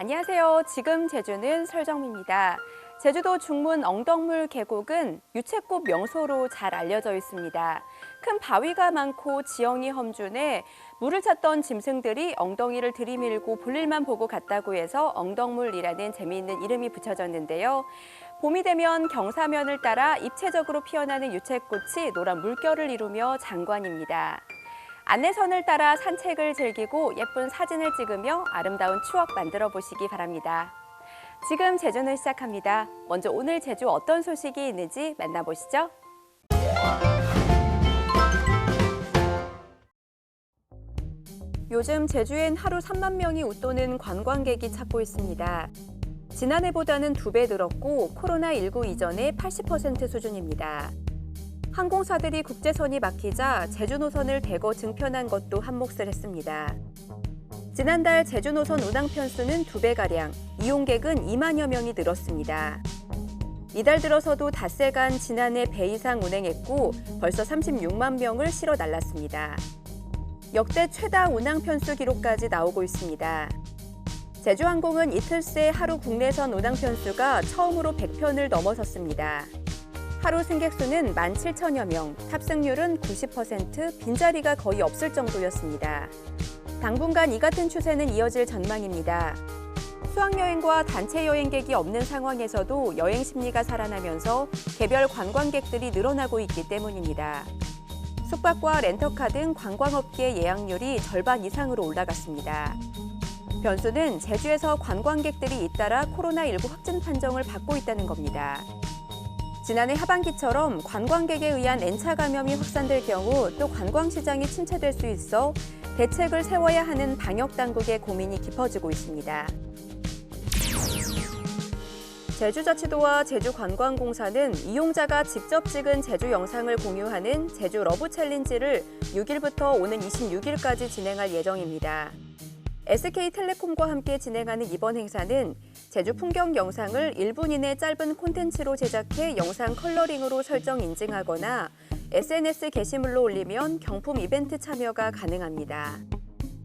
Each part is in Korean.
안녕하세요. 지금 제주는 설정미입니다. 제주도 중문 엉덕물 계곡은 유채꽃 명소로 잘 알려져 있습니다. 큰 바위가 많고 지형이 험준해 물을 찾던 짐승들이 엉덩이를 들이밀고 볼일만 보고 갔다고 해서 엉덕물이라는 재미있는 이름이 붙여졌는데요. 봄이 되면 경사면을 따라 입체적으로 피어나는 유채꽃이 노란 물결을 이루며 장관입니다. 안내선을 따라 산책을 즐기고 예쁜 사진을 찍으며 아름다운 추억 만들어 보시기 바랍니다. 지금 제주는 시작합니다. 먼저 오늘 제주 어떤 소식이 있는지 만나보시죠. 요즘 제주엔 하루 3만 명이 웃도는 관광객이 찾고 있습니다. 지난해보다는 2배 늘었고 코로나19 이전의 80% 수준입니다. 항공사들이 국제선이 막히자 제주 노선을 대거 증편한 것도 한몫을 했습니다. 지난달 제주 노선 운항 편수는 2배가량, 이용객은 2만여 명이 늘었습니다. 이달 들어서도 닷새간 지난해 배 이상 운행했고 벌써 36만 명을 실어 날랐습니다. 역대 최다 운항 편수 기록까지 나오고 있습니다. 제주항공은 이틀 새 하루 국내선 운항 편수가 처음으로 100편을 넘어섰습니다. 하루 승객 수는 17,000여 명, 탑승률은 90%, 빈자리가 거의 없을 정도였습니다. 당분간 이 같은 추세는 이어질 전망입니다. 수학여행과 단체 여행객이 없는 상황에서도 여행 심리가 살아나면서 개별 관광객들이 늘어나고 있기 때문입니다. 숙박과 렌터카 등 관광업계 예약률이 절반 이상으로 올라갔습니다. 변수는 제주에서 관광객들이 잇따라 코로나19 확진 판정을 받고 있다는 겁니다. 지난해 하반기처럼 관광객에 의한 N차 감염이 확산될 경우 또 관광시장이 침체될 수 있어 대책을 세워야 하는 방역당국의 고민이 깊어지고 있습니다. 제주자치도와 제주관광공사는 이용자가 직접 찍은 제주 영상을 공유하는 제주 러브 챌린지를 6일부터 오는 26일까지 진행할 예정입니다. SK텔레콤과 함께 진행하는 이번 행사는 제주 풍경 영상을 1분 이내 짧은 콘텐츠로 제작해 영상 컬러링으로 설정 인증하거나 SNS 게시물로 올리면 경품 이벤트 참여가 가능합니다.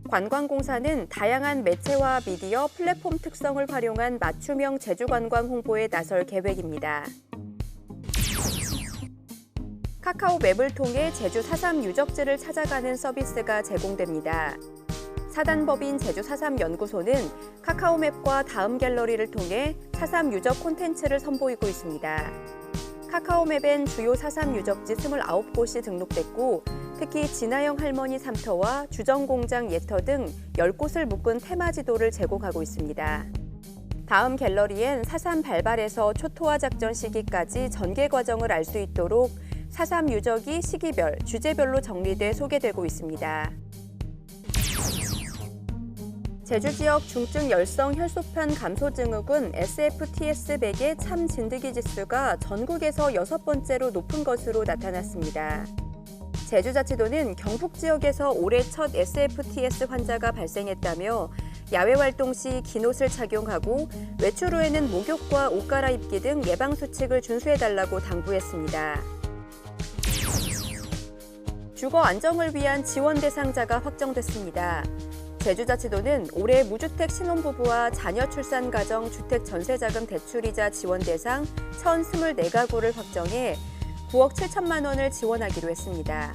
관광공사는 다양한 매체와 미디어, 플랫폼 특성을 활용한 맞춤형 제주관광 홍보에 나설 계획입니다. 카카오 맵을 통해 제주 4.3 유적지를 찾아가는 서비스가 제공됩니다. 사단법인 제주 4.3 연구소는 카카오맵과 다음 갤러리를 통해 4.3 유적 콘텐츠를 선보이고 있습니다. 카카오맵엔 주요 4.3 유적지 29곳이 등록됐고 특히 진아영 할머니 삼터와 주정공장 예터 등 10곳을 묶은 테마 지도를 제공하고 있습니다. 다음 갤러리엔 4.3 발발에서 초토화 작전 시기까지 전개 과정을 알 수 있도록 4.3 유적이 시기별, 주제별로 정리돼 소개되고 있습니다. 제주 지역 중증 열성 혈소판 감소 증후군 SFTS100의 참 진드기 지수가 전국에서 6번째로 높은 것으로 나타났습니다. 제주자치도는 경북 지역에서 올해 첫 SFTS 환자가 발생했다며 야외 활동 시 긴 옷을 착용하고 외출 후에는 목욕과 옷 갈아입기 등 예방 수칙을 준수해달라고 당부했습니다. 주거 안정을 위한 지원 대상자가 확정됐습니다. 제주자치도는 올해 무주택 신혼부부와 자녀 출산 가정 주택 전세자금 대출이자 지원 대상 1,024가구를 확정해 9억 7천만 원을 지원하기로 했습니다.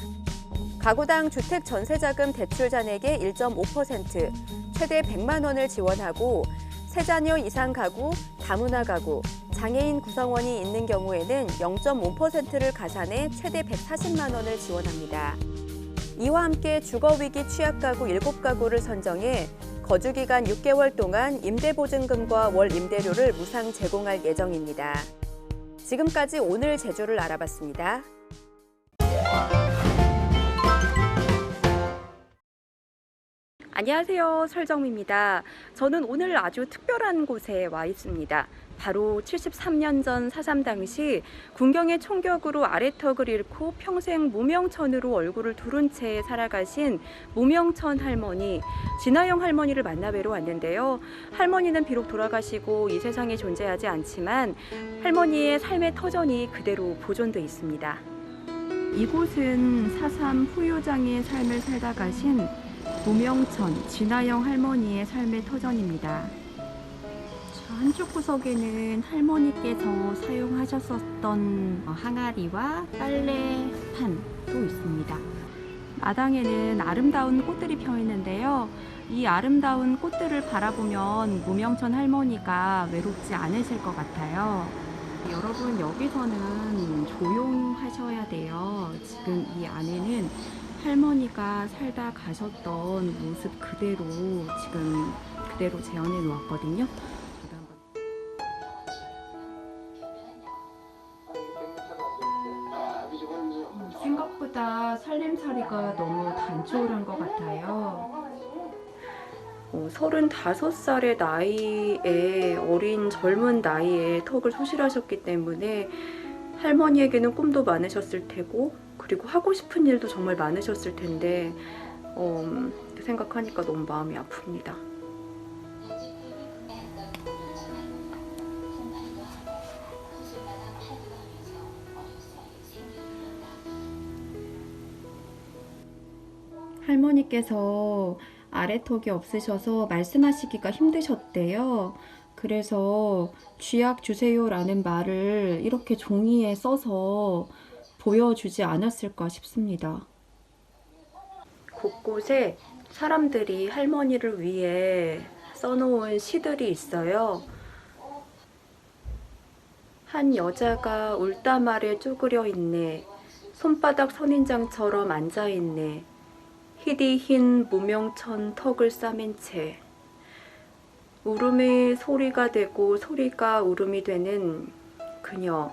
가구당 주택 전세자금 대출 잔액의 1.5%, 최대 100만 원을 지원하고 세 자녀 이상 가구, 다문화 가구, 장애인 구성원이 있는 경우에는 0.5%를 가산해 최대 140만 원을 지원합니다. 이와 함께 주거위기 취약가구 7가구를 선정해 거주기간 6개월 동안 임대보증금과 월 임대료를 무상 제공할 예정입니다. 지금까지 오늘 제주를 알아봤습니다. 안녕하세요. 설정미입니다. 저는 오늘 아주 특별한 곳에 와 있습니다. 바로 73년 전 4.3 당시 군경의 총격으로 아래턱을 잃고 평생 무명천으로 얼굴을 두른 채 살아가신 무명천 할머니, 진아영 할머니를 만나뵈러 왔는데요. 할머니는 비록 돌아가시고 이 세상에 존재하지 않지만 할머니의 삶의 터전이 그대로 보존돼 있습니다. 이곳은 4.3 후유장의 삶을 살다 가신 무명천, 진아영 할머니의 삶의 터전입니다. 한쪽 구석에는 할머니께서 사용하셨었던 항아리와 빨래판도 있습니다. 마당에는 아름다운 꽃들이 펴 있는데요. 이 아름다운 꽃들을 바라보면 무명천 할머니가 외롭지 않으실 것 같아요. 여러분, 여기서는 조용하셔야 돼요. 지금 이 안에는 할머니가 살다 가셨던 모습 그대로 지금 그대로 재현해 놓았거든요. 생각보다 살림살이가 너무 단촐한 것 같아요. 35살의 나이에 어린 젊은 나이에 턱을 소실하셨기 때문에 할머니에게는 꿈도 많으셨을 테고 그리고 하고 싶은 일도 정말 많으셨을 텐데 생각하니까 너무 마음이 아픕니다. 할머니께서 아래턱이 없으셔서 말씀하시기가 힘드셨대요. 그래서 쥐약 주세요라는 말을 이렇게 종이에 써서 보여주지 않았을까 싶습니다. 곳곳에 사람들이 할머니를 위해 써놓은 시들이 있어요. 한 여자가 울담 아래 쪼그려 있네. 손바닥 선인장처럼 앉아있네. 희디 흰 무명천 턱을 싸맨 채. 울음이 소리가 되고 소리가 울음이 되는 그녀.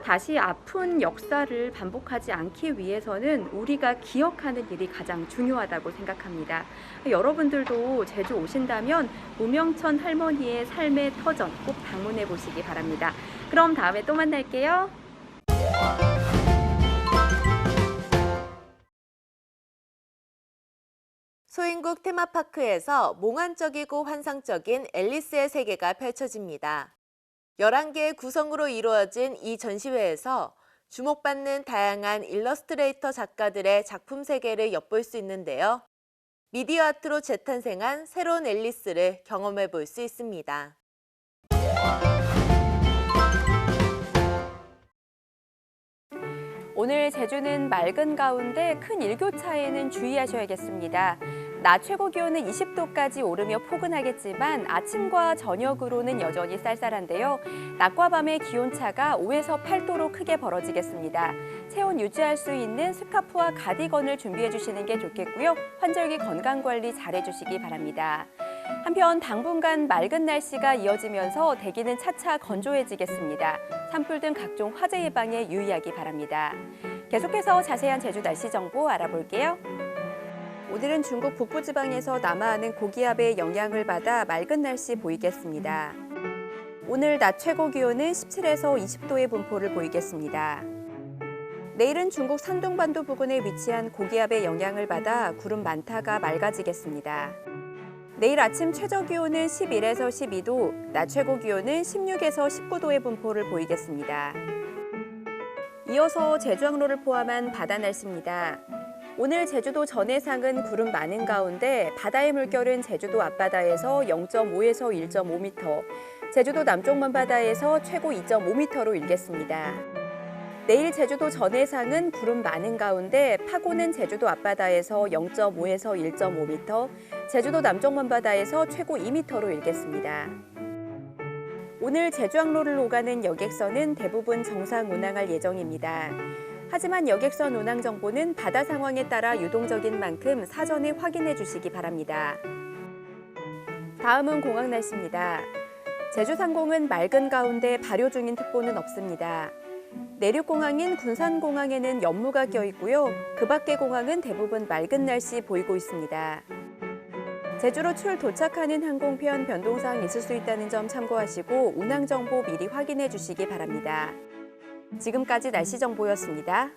다시 아픈 역사를 반복하지 않기 위해서는 우리가 기억하는 일이 가장 중요하다고 생각합니다. 여러분들도 제주 오신다면 무명천 할머니의 삶의 터전 꼭 방문해 보시기 바랍니다. 그럼 다음에 또 만날게요. 소인국 테마파크에서 몽환적이고 환상적인 앨리스의 세계가 펼쳐집니다. 11개의 구성으로 이루어진 이 전시회에서 주목받는 다양한 일러스트레이터 작가들의 작품 세계를 엿볼 수 있는데요. 미디어 아트로 재탄생한 새로운 앨리스를 경험해 볼 수 있습니다. 오늘 제주는 맑은 가운데 큰 일교차에는 주의하셔야겠습니다. 낮 최고 기온은 20도까지 오르며 포근하겠지만 아침과 저녁으로는 여전히 쌀쌀한데요. 낮과 밤의 기온차가 5에서 8도로 크게 벌어지겠습니다. 체온 유지할 수 있는 스카프와 가디건을 준비해 주시는 게 좋겠고요. 환절기 건강관리 잘해주시기 바랍니다. 한편 당분간 맑은 날씨가 이어지면서 대기는 차차 건조해지겠습니다. 산불 등 각종 화재 예방에 유의하기 바랍니다. 계속해서 자세한 제주 날씨 정보 알아볼게요. 오늘은 중국 북부지방에서 남하하는 고기압의 영향을 받아 맑은 날씨 보이겠습니다. 오늘 낮 최고 기온은 17에서 20도의 분포를 보이겠습니다. 내일은 중국 산둥반도 부근에 위치한 고기압의 영향을 받아 구름 많다가 맑아지겠습니다. 내일 아침 최저 기온은 11에서 12도, 낮 최고 기온은 16에서 19도의 분포를 보이겠습니다. 이어서 제주항로를 포함한 바다 날씨입니다. 오늘 제주도 전해상은 구름 많은 가운데 바다의 물결은 제주도 앞바다에서 0.5에서 1.5m, 제주도 남쪽 먼바다에서 최고 2.5m로 일겠습니다. 내일 제주도 전해상은 구름 많은 가운데 파고는 제주도 앞바다에서 0.5에서 1.5m, 제주도 남쪽 먼바다에서 최고 2m로 일겠습니다. 오늘 제주항로를 오가는 여객선은 대부분 정상 운항할 예정입니다. 하지만 여객선 운항 정보는 바다 상황에 따라 유동적인 만큼 사전에 확인해 주시기 바랍니다. 다음은 공항 날씨입니다. 제주상공은 맑은 가운데 발효 중인 특보는 없습니다. 내륙공항인 군산공항에는 연무가 껴 있고요. 그 밖의 공항은 대부분 맑은 날씨 보이고 있습니다. 제주로 도착하는 항공편 변동사항 있을 수 있다는 점 참고하시고 운항 정보 미리 확인해 주시기 바랍니다. 지금까지 날씨 정보였습니다.